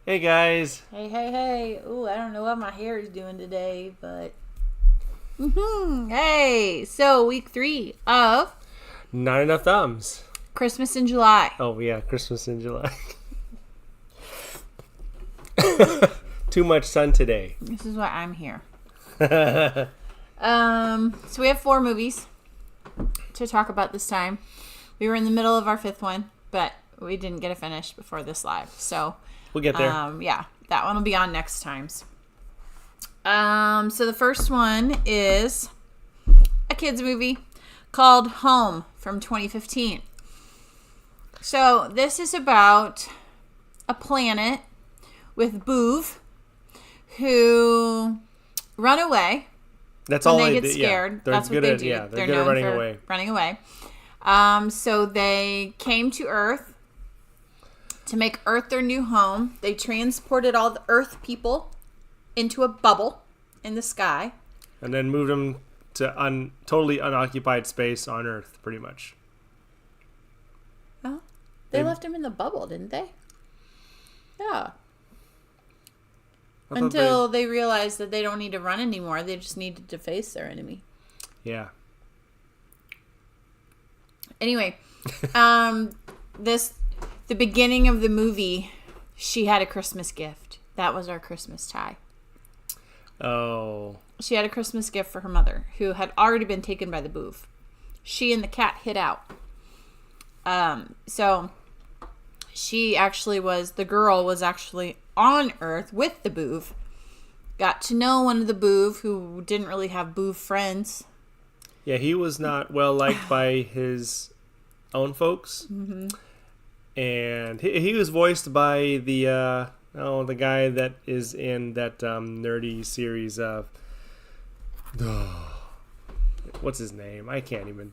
Hey guys. Hey. Ooh, I don't know what my hair is doing today, but hey, so week 3 of Not enough thumbs. Christmas in July. Oh yeah, Christmas in July. Too much sun today. This is why I'm here. So we have 4 movies to talk about this time. We were in the middle of our 5th one, but we didn't get it finished before this live. So we'll get there. Yeah, that one will be on next times. So the first one is a kids movie called Home from 2015. So this is about a planet with Boov who run away. That's when all they I get did. scared. Yeah. That's what they do. Yeah, they're good known at running for away. Running away. So they came to Earth to make Earth their new home. They transported all the Earth people into a bubble in the sky. And then moved them to totally unoccupied space on Earth, pretty much. Oh, they left them in the bubble, didn't they? Yeah. Until they realized that they don't need to run anymore. They just needed to face their enemy. Yeah. Anyway, the beginning of the movie, she had a Christmas gift. That was our Christmas tie. Oh. She had a Christmas gift for her mother, who had already been taken by the Boov. She and the cat hid out. So the girl was actually on Earth with the Boov. Got to know one of the Boov who didn't really have Boov friends. Yeah, he was not well liked by his own folks. And he was voiced by the guy that is in that nerdy series of what's his name? I can't even.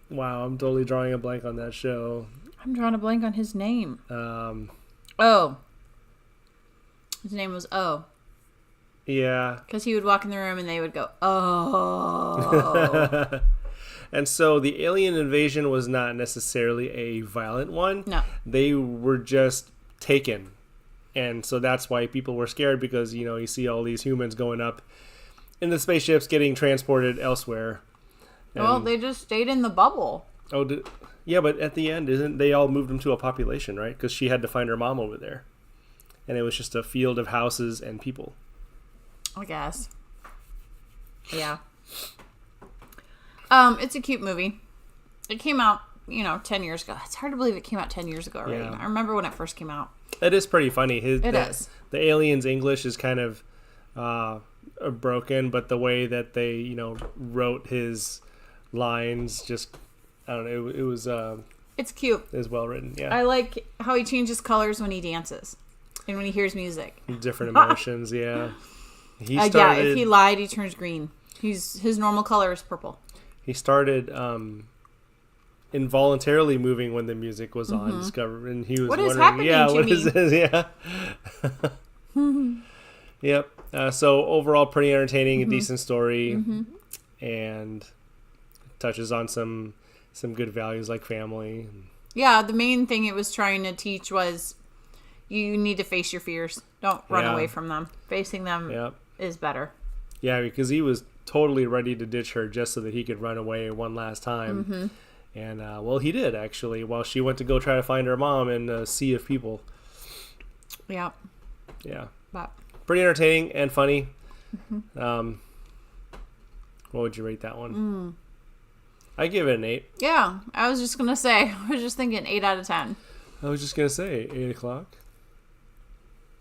Wow, I'm totally drawing a blank on that show. I'm drawing a blank on his name. His name was O. Yeah. Because he would walk in the room and they would go, oh. And so the alien invasion was not necessarily a violent one. No. They were just taken. And so that's why people were scared, because, you see all these humans going up in the spaceships getting transported elsewhere. Well, they just stayed in the bubble. Yeah, but at the end, isn't they all moved them to a population, right? Because she had to find her mom over there. And it was just a field of houses and people. I guess. Yeah. It's a cute movie. It came out, 10 years ago. It's hard to believe it came out 10 years ago already. Yeah. I remember when it first came out. It is pretty funny. It is. The alien's English is kind of broken, but the way that they, wrote his lines, just, I don't know, it was... It's cute. It was well written, yeah. I like how he changes colors when he dances and when he hears music. Different emotions, yeah. Yeah, if he lied, he turns green. His normal color is purple. He started involuntarily moving when the music was on. And he was what wondering, is happening, what Jimmy? is this? Yeah. Yep. So overall, pretty entertaining, a decent story, and touches on some good values like family. Yeah, the main thing it was trying to teach was you need to face your fears. Don't run away from them. Facing them is better. Yeah, because he was totally ready to ditch her just so that he could run away one last time. And, well, he did, actually, while she went to go try to find her mom in a sea of people. Yeah. Yeah. But pretty entertaining and funny. What would you rate that one? I give it an 8. Yeah, I was just going to say, I was just thinking 8 out of 10. I was just going to say 8 o'clock.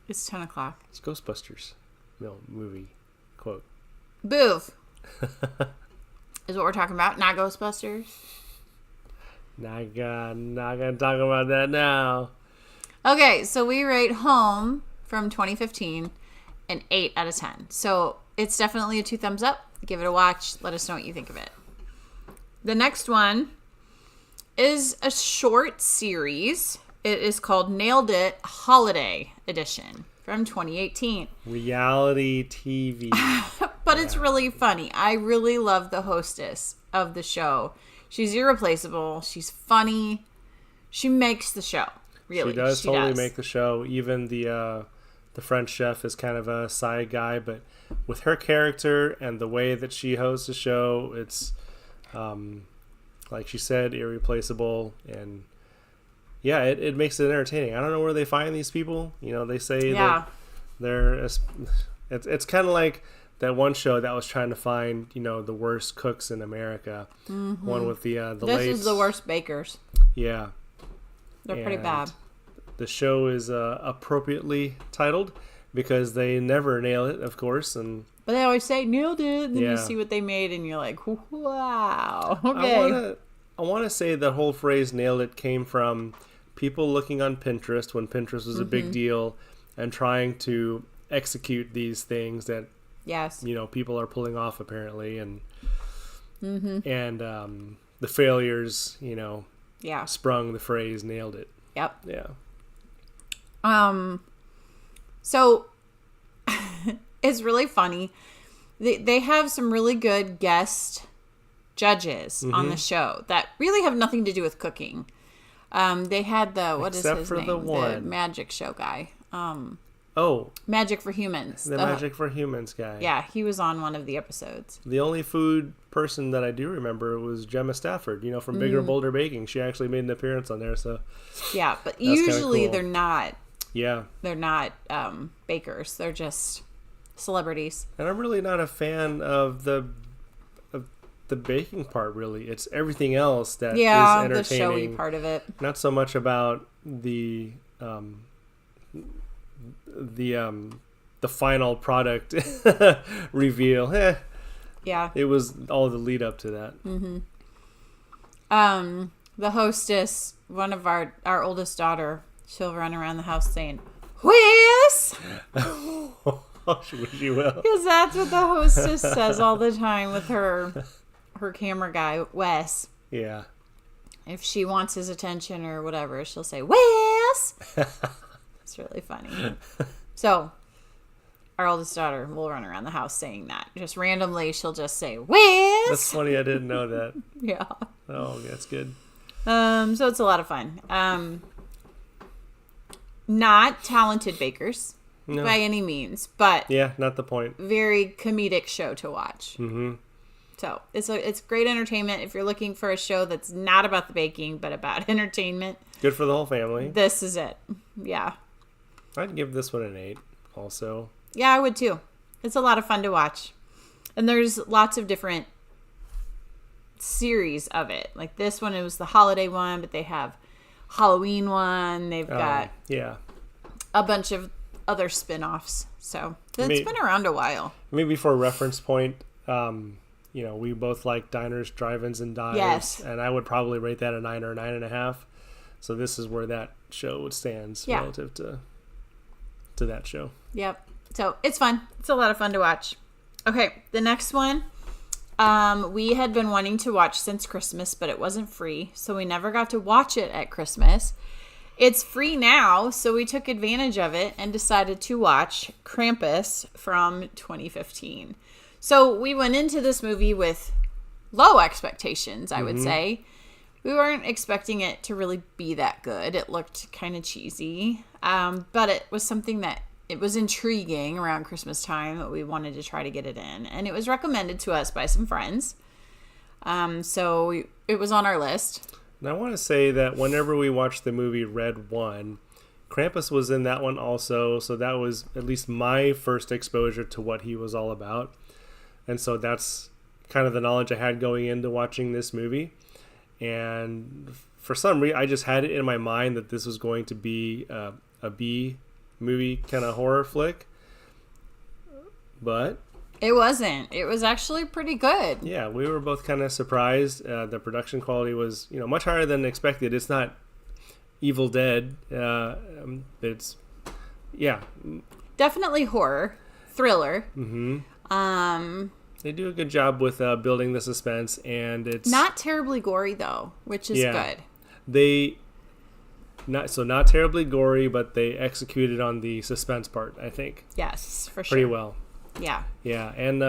It's 10 o'clock. It's Ghostbusters. No, movie. Quote. Boof. Is what we're talking about, not Ghostbusters. Not gonna talk about that now. Okay, so we rate Home from 2015 an 8 out of 10. So it's definitely a 2 thumbs up. Give it a watch. Let us know what you think of it. The next one is a short series. It is called Nailed It Holiday Edition from 2018. Reality TV. But it's really funny. I really love the hostess of the show. She's irreplaceable. She's funny. She makes the show. Really, she does make the show. Even the French chef is kind of a side guy, but with her character and the way that she hosts the show, it's like she said, irreplaceable. And yeah, it makes it entertaining. I don't know where they find these people. They say that they're. It's kind of like that one show that was trying to find the worst cooks in America. One with the This is the worst bakers. Yeah. They're pretty bad. The show is appropriately titled because they never nail it, of course. But they always say, nailed it. And then you see what they made and you're like, wow. Okay. I want to say the whole phrase nailed it came from people looking on Pinterest when Pinterest was a big deal and trying to execute these things that people are pulling off apparently. And the failures, sprung the phrase nailed it. Yep. Yeah. So it's really funny. They have some really good guest judges on the show that really have nothing to do with cooking. They had what is his name? The magic show guy. Magic for Humans. The Magic for Humans guy. Yeah, he was on one of the episodes. The only food person that I do remember was Gemma Stafford, from Bigger Bolder Baking. She actually made an appearance on there, so yeah, but usually cool. They're not. Yeah. They're not bakers. They're just celebrities. And I'm really not a fan of the baking part, really. It's everything else that is entertaining. The showy part of it. Not so much about the final product reveal. Yeah. It was all the lead up to that. The hostess, one of our oldest daughter, she'll run around the house saying, "Whiz!" She will. Because that's what the hostess says all the time with her camera guy, Wes. Yeah. If she wants his attention or whatever, she'll say, "Wes!" It's really funny. So, our oldest daughter will run around the house saying that. Just randomly, she'll just say, "Wes!" That's funny. I didn't know that. Yeah. Oh, that's good. So it's a lot of fun. Not talented bakers No. by any means, but Yeah, not the point. very comedic show to watch. Mm-hmm. So it's great entertainment if you're looking for a show that's not about the baking but about entertainment. Good for the whole family. This is it. Yeah. I'd give this one an 8 also. Yeah, I would too. It's a lot of fun to watch. And there's lots of different series of it. Like this one, it was the holiday one, but they have Halloween one. They've got Yeah. a bunch of other spin-offs. So it's been around a while. Maybe for a reference point, we both like diners, drive-ins, and dives. Yes. And I would probably rate that a 9 or a 9.5. So this is where that show stands relative to that show. Yep. So it's fun. It's a lot of fun to watch. Okay, the next one. We had been wanting to watch since Christmas, but it wasn't free, so we never got to watch it at Christmas. It's free now, so we took advantage of it and decided to watch Krampus from 2015. So we went into this movie with low expectations, I would say. We weren't expecting it to really be that good. It looked kind of cheesy, but it was something that it was intriguing around Christmas time that we wanted to try to get it in. And it was recommended to us by some friends. So it was on our list. And I want to say that whenever we watched the movie Red 1, Krampus was in that one also. So that was at least my first exposure to what he was all about. And so that's kind of the knowledge I had going into watching this movie. And for some reason, I just had it in my mind that this was going to be a B movie kind of horror flick. But it wasn't. It was actually pretty good. Yeah, we were both kind of surprised. The production quality was, much higher than expected. It's not Evil Dead. It's, definitely horror, thriller. Mm-hmm. They do a good job with building the suspense, and it's not terribly gory though, which is good. They not terribly gory, but they executed on the suspense part, I think. Yes, for sure. Pretty well. Yeah. Yeah, and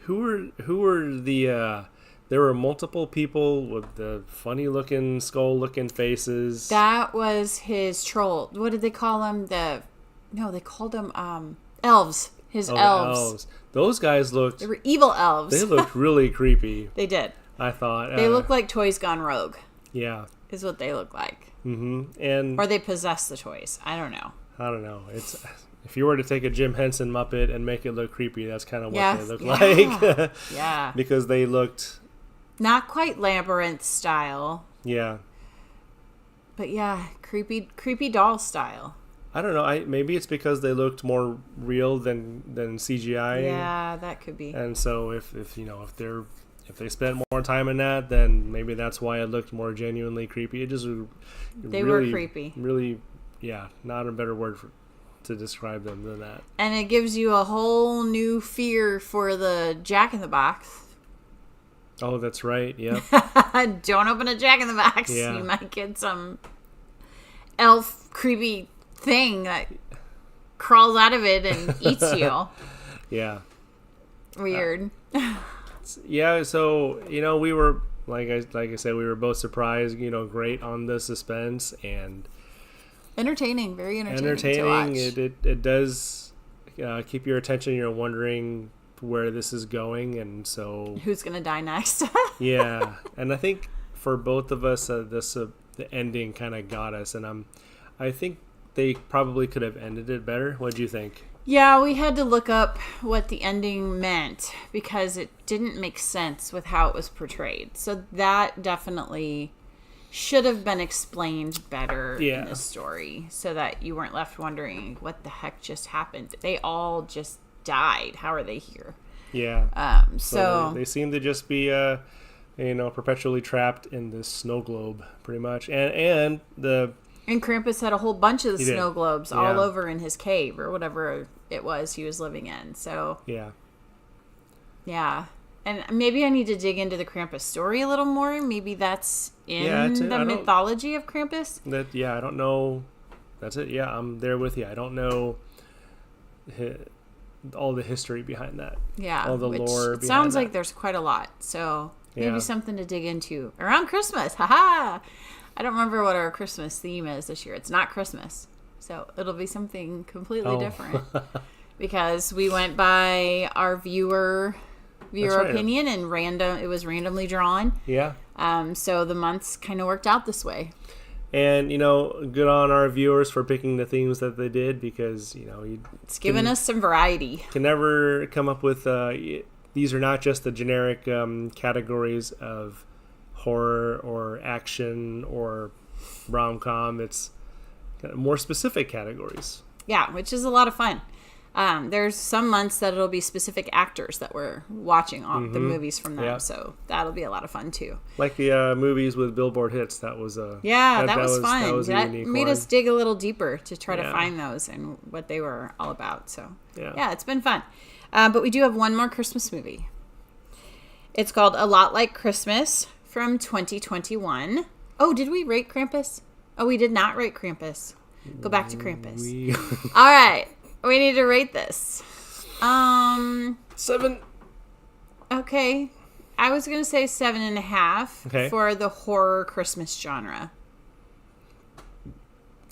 who were the there were multiple people with the funny looking skull looking faces. That was his troll. What did they call him? They called them elves. His elves. Those guys looked. They were evil elves. They looked really creepy. They did. I thought they looked like toys gone rogue. Yeah, is what they look like. Mm-hmm. Or they possess the toys. I don't know. It's if you were to take a Jim Henson Muppet and make it look creepy, that's kind of what they look like. Yeah. Because they looked not quite Labyrinth style. Yeah. But yeah, creepy doll style. I don't know. Maybe it's because they looked more real than CGI. Yeah, that could be. And so if they spent more time in that, then maybe that's why it looked more genuinely creepy. It just they were creepy. Really, yeah, not a better word to describe them than that. And it gives you a whole new fear for the Jack in the Box. Oh, that's right. Yep. Don't open a Jack in the Box. Yeah. You might get some elf creepy thing that crawls out of it and eats you. Yeah. Weird. Yeah, so we were like I said, we were both surprised. Great on the suspense and entertaining, very entertaining. To watch. It does keep your attention. You're wondering where this is going, and so who's gonna die next? Yeah, and I think for both of us, the ending kind of got us, and I think they probably could have ended it better. What do you think? Yeah, we had to look up what the ending meant because it didn't make sense with how it was portrayed. So that definitely should have been explained better in the story so that you weren't left wondering what the heck just happened. They all just died. How are they here? Yeah. So they seem to just be, perpetually trapped in this snow globe, pretty much. And Krampus had a whole bunch of the He did. snow globes Yeah. all over in his cave or whatever it was he was living in. So yeah. And maybe I need to dig into the Krampus story a little more. Maybe that's in the mythology of Krampus. I don't know. That's it. Yeah, I'm there with you. I don't know all the history behind that. Yeah. All the lore It behind sounds that. like there's quite a lot. So maybe Yeah. something to dig into around Christmas. Haha. I don't remember what our Christmas theme is this year. It's not Christmas. So it'll be something completely different. Because we went by our viewer right. opinion and it was randomly drawn. Yeah. So the months kind of worked out this way. And, good on our viewers for picking the themes that they did because, It's given us some variety. can never come up with, these are not just the generic categories of horror or action or rom-com. It's kind of more specific categories. Yeah, which is a lot of fun. There's some months that it'll be specific actors that we're watching all the movies from them. Yeah. So that'll be a lot of fun too. Like the movies with Billboard hits. That was That was fun. That was a That unique made one. us dig a little deeper to try to Yeah. find those and what they were all about. So Yeah. it's been fun. But we do have one more Christmas movie. It's called A Lot Like Christmas from 2021. Oh, did we rate Krampus? Oh, we did not rate Krampus. Go back to Krampus. All right. We need to rate this. 7. Okay. I was going to say 7.5 Okay. for the horror Christmas genre.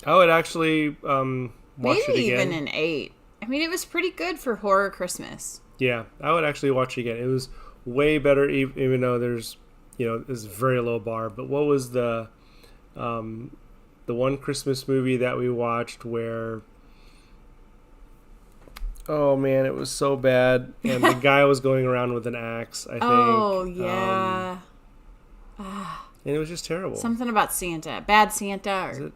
I would actually watch Maybe it again. even an 8. I mean, it was pretty good for horror Christmas. Yeah, I would actually watch it again. It was way better, even though there's, it's a very low bar. But what was the one Christmas movie that we watched where, oh man, it was so bad, and the guy was going around with an axe, I think. Oh, yeah. And it was just terrible. Something about Santa. Bad Santa. Is it?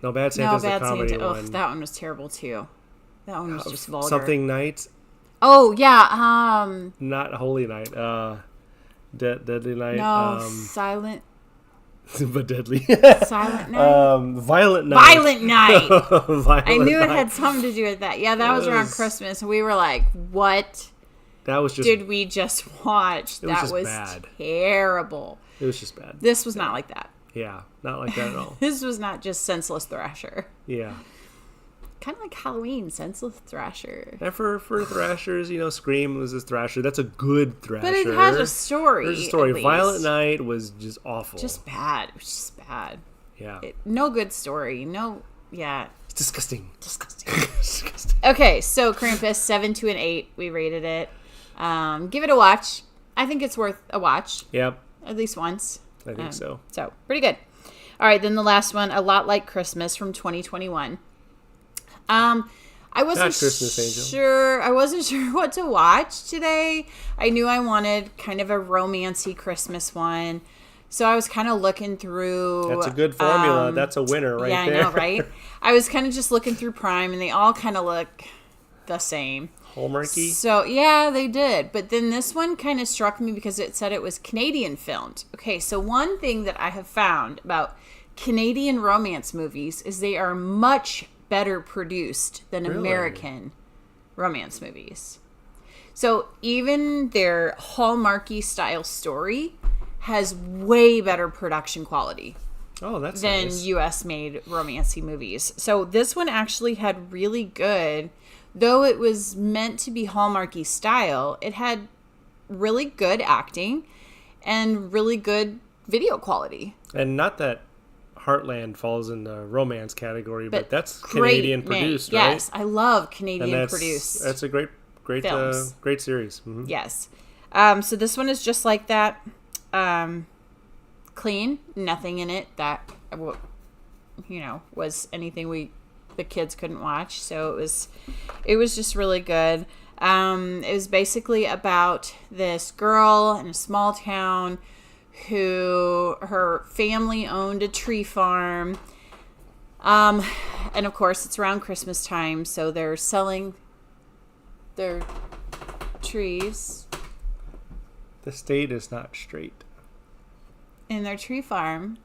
No, Bad Santa's Bad the comedy Santa. one. Oh, that one was terrible too. That one was just vulgar. Something Night, Oh, yeah. not Holy Night. Deadly Night. No, Silent But deadly. Silent Night. Violent Night. Violent Night. Violent I knew it Night. had something to do with that. Yeah, that was around Christmas. And we were like, what That was just. did we just watch? It was That just was bad. terrible. It was just bad. This was not like that. Yeah, not like that at all. This was not just Senseless Thrasher. Yeah. Kind of like Halloween, Senseless Thrasher. And for thrashers, Scream was a thrasher. That's a good thrasher. But it has a story. There's a story. at least. Violent Night was just awful. Just bad. It was just bad. yeah. No good story. No, yeah. It's disgusting. Disgusting. Disgusting. Okay, so Krampus, 7 to an 8. We rated it. Give it a watch. I think it's worth a watch. Yep, At least once. I think so. So, pretty good. All right, then the last one, A Lot Like Christmas from 2021. I wasn't Not Christmas Angel. sure. I wasn't sure what to watch today. I knew I wanted kind of a romancy Christmas one. So I was kind of looking through. That's a good formula. That's a winner right yeah, there. I know, right? I was kind of just looking through Prime, and they all kind of look the same. Hallmarky? So, yeah, they did. But then this one kind of struck me because it said it was Canadian filmed. Okay, so one thing that I have found about Canadian romance movies is they are much better produced than Really? American romance movies. So even their Hallmarky style story has way better production quality Oh, that's than nice. US made romancy movies. So this one actually had really good, though it was meant to be Hallmarky style, it had really good acting and really good video quality. And not that Heartland falls in the romance category, but that's great Canadian made. produced, right? Yes, I love And Canadian produced. that's a great films. great series. Mhm. Yes. So this one is just like that. Clean, nothing in it that was anything the kids couldn't watch. So it was just really good. It was basically about this girl in a small town who her family owned a tree farm. And of course it's around Christmas time, so they're selling their trees The state is not straight. in their tree farm.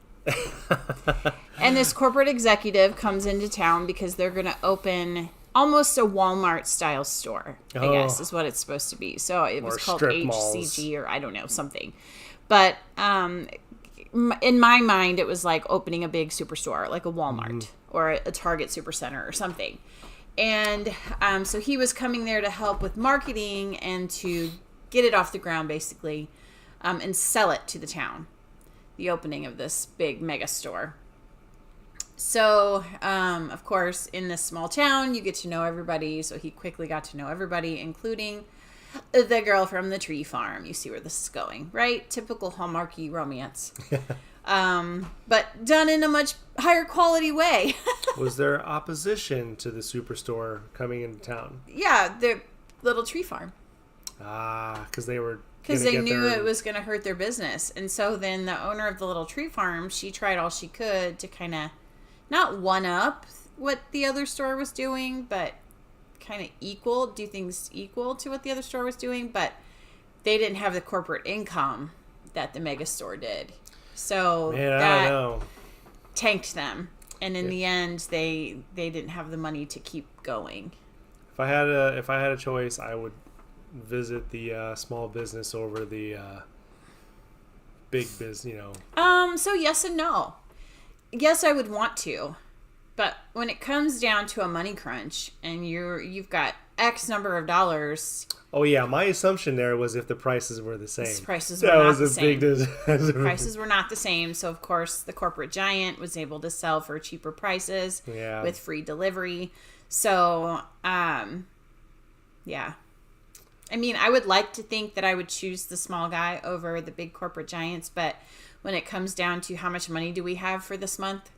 And this corporate executive comes into town because they're going to open almost a Walmart style store, I guess is what it's supposed to be. So it was called HCG malls. Or I don't know, something. But in my mind, it was like opening a big superstore, like a Walmart or a Target Supercenter or something. And so he was coming there to help with marketing and to get it off the ground, basically, and sell it to the town. The opening of this big mega store. So, of course, in this small town, you get to know everybody. So he quickly got to know everybody, including the girl from the tree farm. You see where this is going, right? Typical Hallmarky romance. But done in a much higher quality way. Was there opposition to the superstore coming into town? Yeah, the little tree farm. Because they were... Because they knew it was going to hurt their business. And so then the owner of the little tree farm, she tried all she could to kind of not one-up what the other store was doing, but kind of do things equal to what the other store was doing. But they didn't have the corporate income that the mega store did. So that tanked them. And in the end, they didn't have the money to keep going. If I had a choice, I would visit the small business over the big business, So yes and no. Yes, I would want to, but when it comes down to a money crunch and you've got X number of dollars. Oh yeah, my assumption there was if the prices were the same. The prices were not the same. The prices were not the same, so of course the corporate giant was able to sell for cheaper prices with free delivery. So, yeah. I mean, I would like to think that I would choose the small guy over the big corporate giants, but when it comes down to how much money do we have for this month?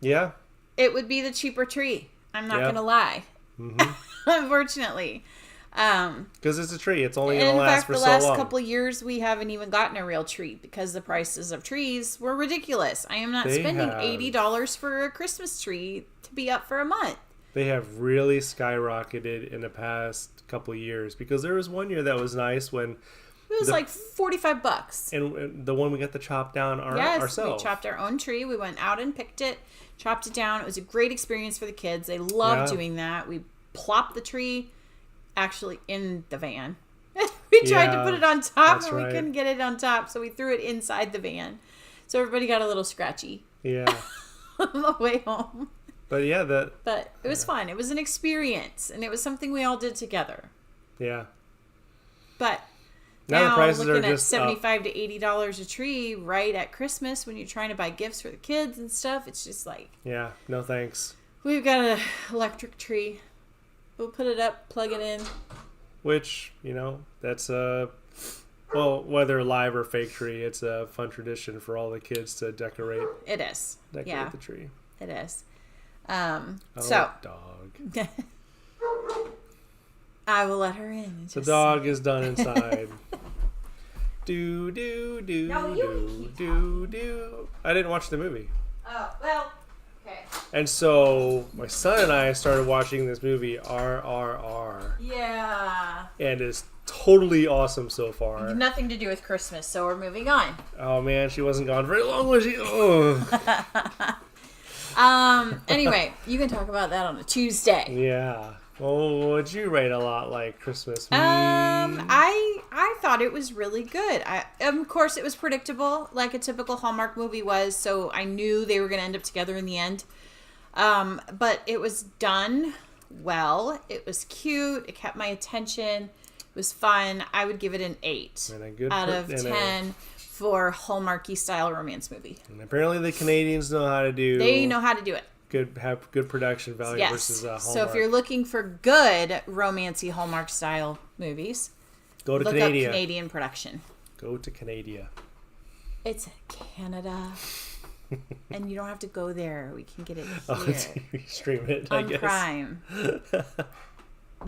Yeah. It would be the cheaper tree. I'm not going to lie. Mm-hmm. Unfortunately. Because it's a tree. It's only going to last for so long. In fact, the last couple of years, we haven't even gotten a real tree because the prices of trees were ridiculous. I am not spending $80 for a Christmas tree to be up for a month. They have really skyrocketed in the past couple of years because there was one year that was nice when it was like $45. And the one we got to chop down ourselves. We chopped our own tree. We went out and picked it, chopped it down. It was a great experience for the kids. They loved doing that. We plopped the tree actually in the van. We tried to put it on top and we couldn't get it on top, so we threw it inside the van. So everybody got a little scratchy. Yeah. On the way home. But yeah, But it was fun. It was an experience, and it was something we all did together. Yeah. But now the prices looking at $75 to $80 a tree right at Christmas when you're trying to buy gifts for the kids and stuff, it's just like... Yeah, no thanks. We've got an electric tree. We'll put it up, plug it in. Which, that's well, whether live or fake tree, it's a fun tradition for all the kids to decorate. It is. Decorate the tree. It is. Dog. I will let her in. The dog is done inside. do do do do. I didn't watch the movie. Oh well. Okay. And so my son and I started watching this movie RRR. Yeah. And it's totally awesome so far. Nothing to do with Christmas, so we're moving on. Oh man, she wasn't gone very long, was she? Oh. Anyway, you can talk about that on a Tuesday. Yeah. Oh, would you rate a lot like Christmas? I thought it was really good. Of course, it was predictable, like a typical Hallmark movie was, so I knew they were going to end up together in the end. But it was done well. It was cute. It kept my attention. It was fun. I would give it an 8 out of 10. For Hallmarky style romance movie. And apparently the Canadians know how to do... They know how to do it. Have good production value versus Hallmark. So if you're looking for good romancy Hallmark style movies, look up Canadian production. Go to Canada. It's Canada. And you don't have to go there. We can get it here. TV stream it, I guess. On Prime.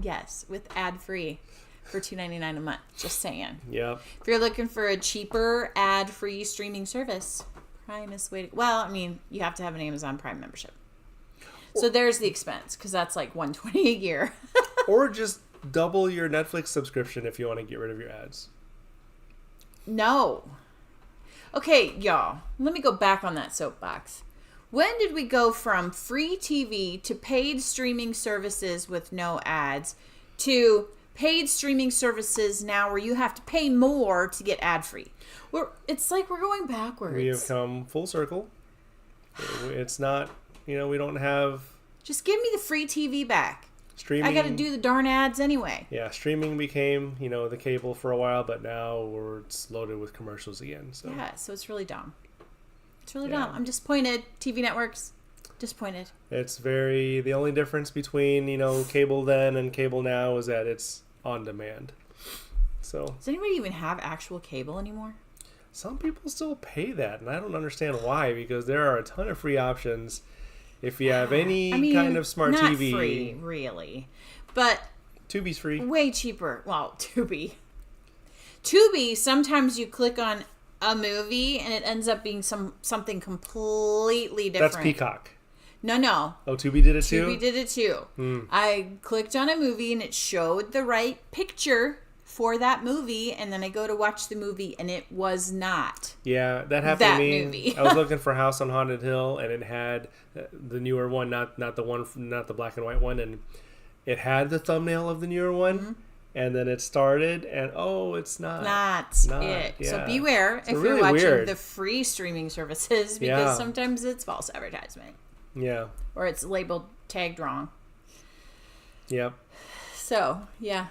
Yes, with ad-free. For $2.99 a month. Just saying. Yep. If you're looking for a cheaper ad-free streaming service, Prime is the way to... Well, I mean, you have to have an Amazon Prime membership. So there's the expense, because that's like $120 a year. Or just double your Netflix subscription if you want to get rid of your ads. No. Okay, y'all. Let me go back on that soapbox. When did we go from free TV to paid streaming services with no ads to paid streaming services now where you have to pay more to get ad-free? It's like we're going backwards. We have come full circle. It's not, we don't have... Just give me the free TV back. Streaming... I got to do the darn ads anyway. Yeah, streaming became, the cable for a while, but now it's loaded with commercials again. So. Yeah, so it's really dumb. It's really dumb. I'm disappointed. TV networks, disappointed. It's the only difference between, cable then and cable now is that it's on demand. So. Does anybody even have actual cable anymore? Some people still pay that, and I don't understand why, because there are a ton of free options if you have any kind of smart not TV. Not free, really. But Tubi's free. Way cheaper. Well, Tubi, sometimes you click on a movie and it ends up being something completely different. That's Peacock. No. Oh, Tubi did it too? Tubi did it too. I clicked on a movie and it showed the right picture for that movie, and then I go to watch the movie and it was not. Yeah, that happened to me. Movie. I was looking for House on Haunted Hill, and it had the newer one, not the black and white one, and it had the thumbnail of the newer one. And then it started, and it's not it. Yeah. So beware if really you're watching weird. the free streaming services, because sometimes it's false advertisement. Yeah. Or it's labeled tagged wrong. Yep. So, yeah.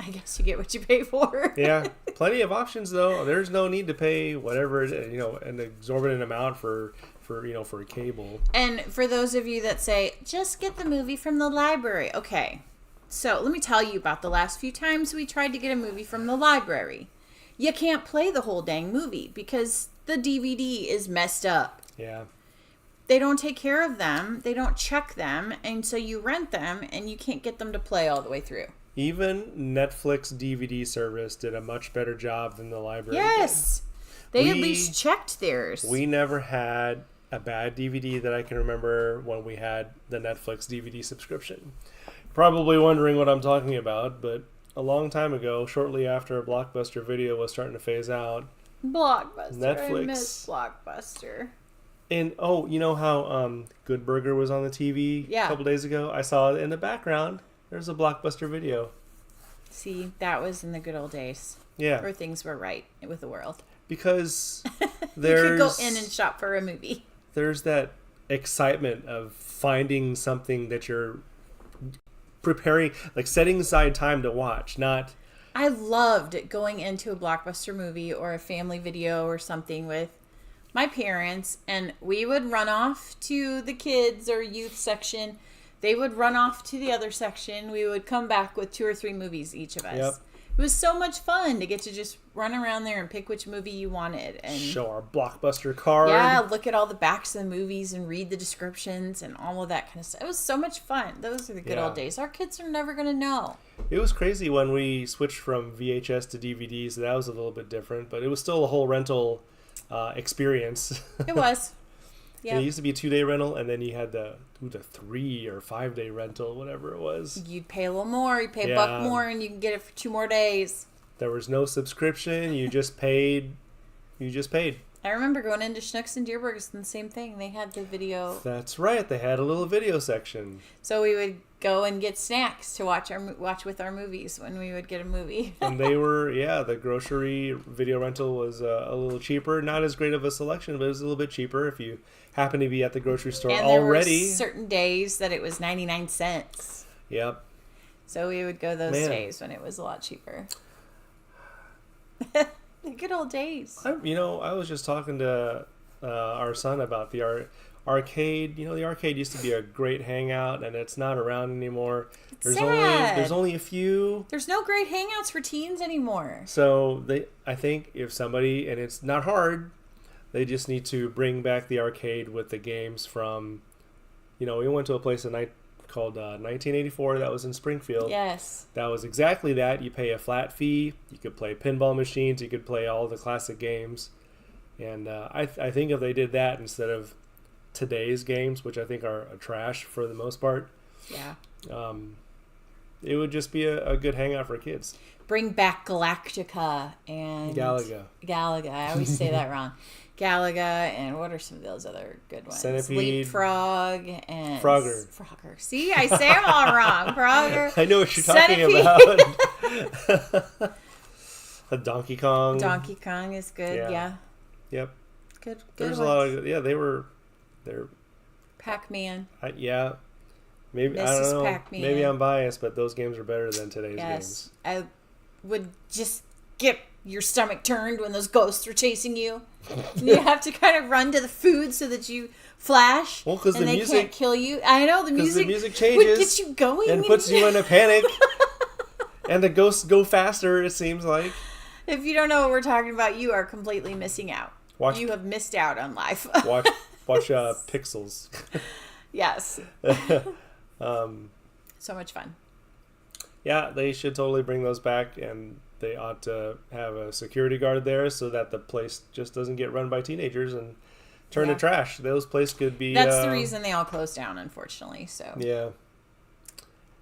I guess you get what you pay for. Yeah. Plenty of options, though. There's no need to pay whatever it is, an exorbitant amount for a cable. And for those of you that say, just get the movie from the library. Okay. So let me tell you about the last few times we tried to get a movie from the library. You can't play the whole dang movie because the DVD is messed up. Yeah. They don't take care of them. They don't check them. And so you rent them and you can't get them to play all the way through. Even Netflix DVD service did a much better job than the library Yes. They at least checked theirs. We never had a bad DVD that I can remember when we had the Netflix DVD subscription. Probably wondering what I'm talking about, but a long time ago, shortly after Blockbuster Video was starting to phase out, Blockbuster. Netflix. I miss Blockbuster. And you know how Good Burger was on the TV a couple days ago? I saw it in the background. There's a Blockbuster Video. See, that was in the good old days. Yeah. Where things were right with the world. Because you could go in and shop for a movie. There's that excitement of finding something that you're preparing, like setting aside time to watch, not... I loved going into a Blockbuster movie or a family video or something with my parents, and we would run off to the kids or youth section. They would run off to the other section. We would come back with 2 or 3 movies, each of us. Yep. It was so much fun to get to just run around there and pick which movie you wanted. And show our Blockbuster card. Yeah, look at all the backs of the movies and read the descriptions and all of that kind of stuff. It was so much fun. Those are the good old days. Our kids are never going to know. It was crazy when we switched from VHS to DVD, so that was a little bit different. But it was still a whole rental experience. It was. Yeah. It used to be a 2-day rental, and then you had the 3 or 5-day rental, whatever it was. You'd pay a little more. You'd pay a buck more, and you can get it for 2 more days. There was no subscription. You just paid. I remember going into Schnucks and Deerbergs and the same thing. They had the video. That's right. They had a little video section. So we would go and get snacks to watch with our movies when we would get a movie. And they were, the grocery video rental was a little cheaper. Not as great of a selection, but it was a little bit cheaper if you happen to be at the grocery store and there already. Were certain days that it was 99 cents. Yep. So we would go those days when it was a lot cheaper. The good old days. I was just talking to our son about the arcade. The arcade used to be a great hangout, and it's not around anymore. There's only a few. There's no great hangouts for teens anymore. So I think if somebody, and it's not hard, they just need to bring back the arcade with the games from. We went to a place called 1984 that was in Springfield. Yes. That was exactly that. You pay a flat fee. You could play pinball machines. You could play all the classic games. And I think if they did that instead of today's games, which I think are trash for the most part, yeah, it would just be a good hangout for kids. bring back Galactica and Galaga. I always say that wrong. Galaga, and what are some of those other good ones? Centipede. Leapfrog and Frogger. See, I say them all wrong. Frogger. I know what you're Centipede. talking about. A Donkey Kong. Donkey Kong is good. Yeah. Yep. Good. There's ones. a lot of they're Pac-Man. yeah. Maybe I Mrs. don't know. Pac-Man. Maybe I'm biased, but those games are better than today's games. I would just get your stomach turned when those ghosts were chasing you. And you have to kind of run to the food so that you flash. Well, because and the they music can't kill you. I know the music changes would get you going and puts you in a panic. And the ghosts go faster. It seems like. If you don't know what we're talking about, you are completely missing out. You have missed out on life. watch Pixels. Yes. So much fun. Yeah, they should totally bring those back, and they ought to have a security guard there so that the place just doesn't get run by teenagers and turn to trash. Those places could be... That's the reason they all closed down, unfortunately. So yeah.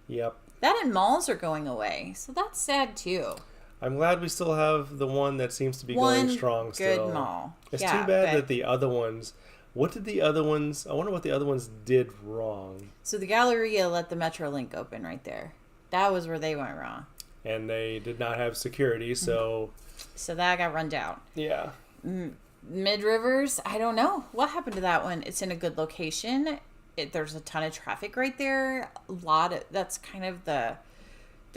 Yep. That and malls are going away, so that's sad too. I'm glad we still have the one that seems to be going strong still. Good mall. It's too bad that the other ones... What did the other ones... I wonder what the other ones did wrong. So the Galleria let the Metrolink open right there. That was where they went wrong. And they did not have security, so... So that got run down. Yeah. Mid-Rivers, I don't know. What happened to that one? It's in a good location. There's a ton of traffic right there. That's kind of the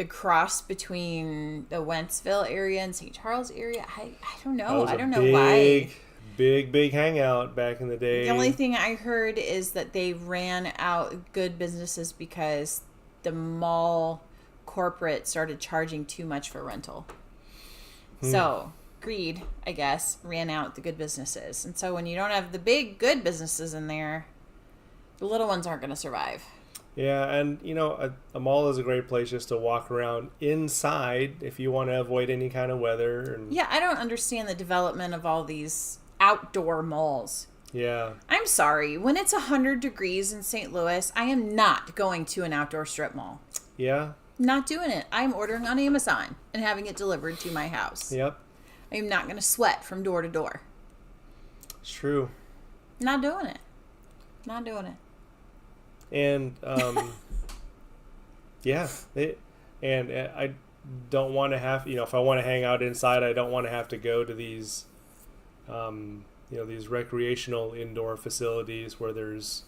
cross between the Wentzville area and St. Charles area. I don't know. I don't know why. Big hangout back in the day. The only thing I heard is that they ran out good businesses because the mall corporate started charging too much for rental. So greed, I guess, ran out the good businesses. And so when you don't have the big good businesses in there, the little ones aren't going to survive. Yeah, and a mall is a great place just to walk around inside if you want to avoid any kind of weather. Yeah, I don't understand the development of all these outdoor malls. Yeah. I'm sorry. When it's 100 degrees in St. Louis, I am not going to an outdoor strip mall. Yeah. Not doing it. I'm ordering on Amazon and having it delivered to my house. Yep. I'm not going to sweat from door to door. It's true. Not doing it. Not doing it. And, yeah. I don't want to have, if I want to hang out inside, I don't want to have to go to these, these recreational indoor facilities where there's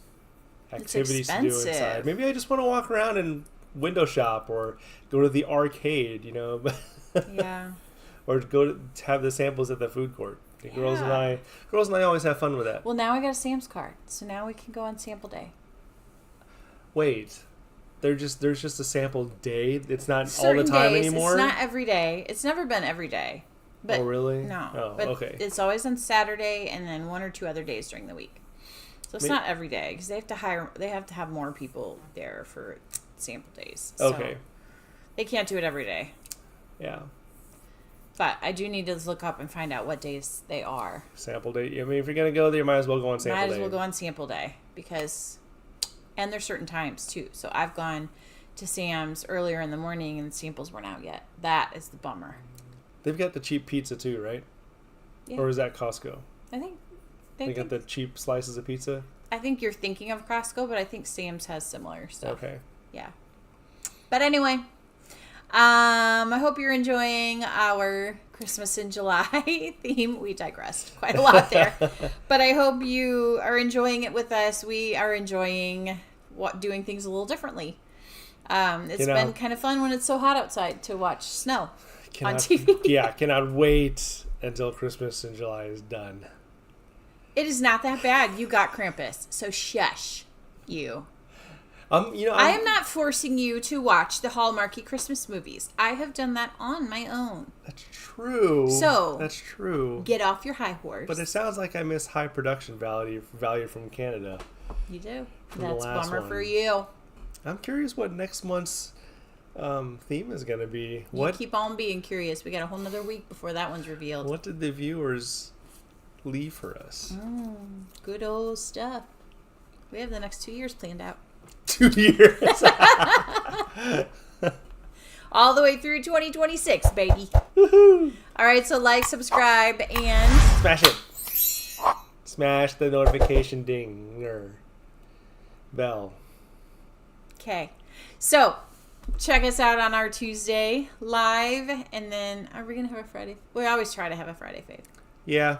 activities to do inside. Maybe I just want to walk around and window shop or go to the arcade, Yeah. Or go to have the samples at the food court. The girls and I always have fun with that. Well, now I got a Sam's card, so now we can go on sample day. Wait, there's just a sample day. It's not Certain all the time days, anymore. It's not every day. It's never been every day. But oh really? No. Oh, but okay. It's always on Saturday and then 1 or 2 other days during the week. So it's not every day because they have to have more people there for sample days. So okay. They can't do it every day. Yeah. But I do need to look up and find out what days they are. Sample day. I mean, if you're gonna go there, you might as well go on sample day. Might as well go on sample day and there's certain times too. So I've gone to Sam's earlier in the morning and samples weren't out yet. That is the bummer. They've got the cheap pizza too, right? Yeah. Or is that Costco? I think they got the cheap slices of pizza. I think you're thinking of Costco, but I think Sam's has similar stuff. Okay. Yeah. But anyway, I hope you're enjoying our Christmas in July theme. We digressed quite a lot there. But I hope you are enjoying it with us. We are enjoying doing things a little differently. It's been kind of fun when it's so hot outside to watch snow on TV. Yeah, cannot wait until Christmas in July is done. It is not that bad. You got Krampus, so shush you. I am not forcing you to watch the Hallmarky Christmas movies. I have done that on my own. That's true. That's true. Get off your high horse. But it sounds like I miss high production value from Canada. You do. That's a bummer for you. I'm curious what next month's theme is going to be. You keep on being curious. We got a whole nother week before that one's revealed. What did the viewers leave for us? Good old stuff. We have the next 2 years planned out. 2 years. all the way through 2026, baby. Woohoo! All right, so like, subscribe, and Smash it. Smash the notification dinger bell. okay. So check us out on our Tuesday live, and then are we gonna have a Friday? We always try to have a Friday fave. Yeah.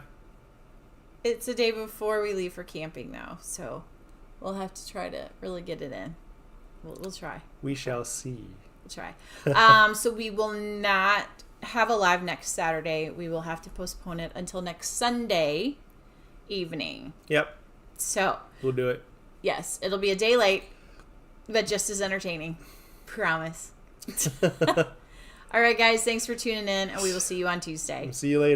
It's the day before we leave for camping, though, so we'll have to try to really get it in. We'll try. We shall see. We'll try. So we will not have a live next Saturday. We will have to postpone it until next Sunday evening. Yep. So We'll do it. yes, it'll be a day late, but just as entertaining. Promise. All right, guys. Thanks for tuning in, and we will see you on Tuesday. See you later.